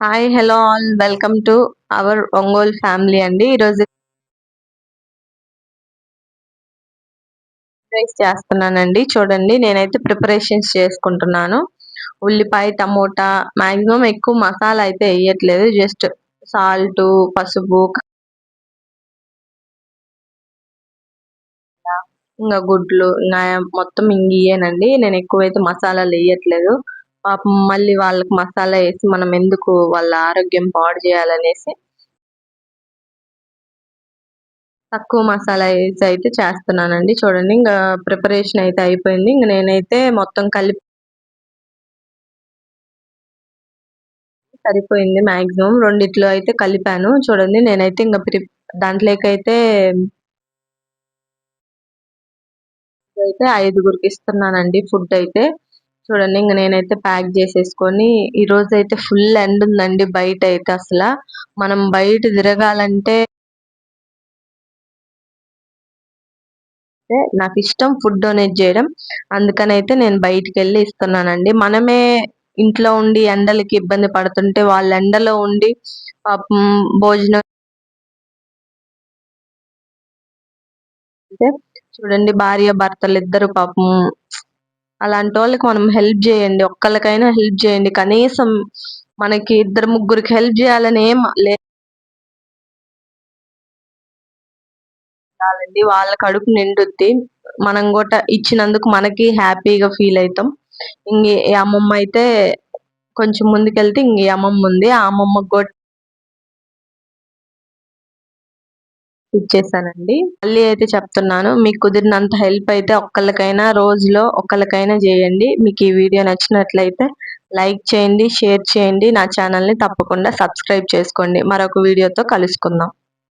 Hi hello all welcome to our Ongole family అండి. ఈరోజు rice చేస్తున్నానండి. చూడండి నేనైతే ప్రిపరేషన్స్ చేసుకుంటున్నాను. ఉల్లిపాయ, టమోటా మాక్సిమం ఎక్కువ మసాలా అయితే వేయట్లేదు. జస్ట్ సాల్ట్, పసుపు, ఇంకా గుడ్లు ఇంకా మొత్తం ఇంగియేనండి. నేను ఎక్కువైతే మసాలాలు వేయట్లేదు. పాపం మళ్ళీ వాళ్ళకి మసాలా వేసి మనం ఎందుకు వాళ్ళ ఆరోగ్యం పాడు చేయాలనేసి తక్కువ మసాలా వేసి అయితే చేస్తున్నానండి. చూడండి ఇంకా ప్రిపరేషన్ అయితే అయిపోయింది. ఇంక నేనైతే మొత్తం కలిపి సరిపోయింది. మాక్సిమం రెండిట్లో అయితే కలిపాను. చూడండి నేనైతే ఇంకా దాంట్లోకైతే అయితే ఐదుగురికి ఇస్తున్నానండి ఫుడ్ అయితే. చూడండి ఇంక నేనైతే ప్యాక్ చేసేసుకొని ఈ రోజు అయితే ఫుల్ ఎండ ఉందండి బయట అయితే అసలు మనం బయట తిరగాలంటే నాకు ఇష్టం ఫుడ్ డొనేట్ చేయడం. అందుకనైతే నేను బయటికి వెళ్ళి ఇస్తున్నానండి. మనమే ఇంట్లో ఉండి ఎండలకి ఇబ్బంది పడుతుంటే వాళ్ళు ఎండలో ఉండి పాపం భోజనం అంటే చూడండి భార్య భర్తలు ఇద్దరు పాపం అలాంటి వాళ్ళకి మనం హెల్ప్ చేయండి. ఒక్కళ్ళకైనా హెల్ప్ చేయండి. కనీసం మనకి ఇద్దరు ముగ్గురికి హెల్ప్ చేయాలని ఏం లేదండి. వాళ్ళ కడుపు నిండుద్ది. మనం కూడా ఇచ్చినందుకు మనకి హ్యాపీగా ఫీల్ అవుతాం. ఇంక ఈ అమ్మమ్మ అయితే కొంచెం ముందుకెళ్తే ఇంక ఈ అమ్మమ్మ ఉంది. ఆ అమ్మమ్మకి కూడా ఇచ్చేసానండి. మళ్ళీ అయితే చెప్తున్నాను. మీకు కుదిరినంత హెల్ప్ అయితే ఒక్కళ్ళకైనా రోజులో ఒక్కళ్ళకైనా చేయండి. మీకు ఈ వీడియో నచ్చినట్లయితే లైక్ చేయండి, షేర్ చేయండి. నా ఛానల్‌ని తప్పకుండా సబ్స్క్రైబ్ చేసుకోండి. మరొక వీడియోతో కలుసుకుందాం.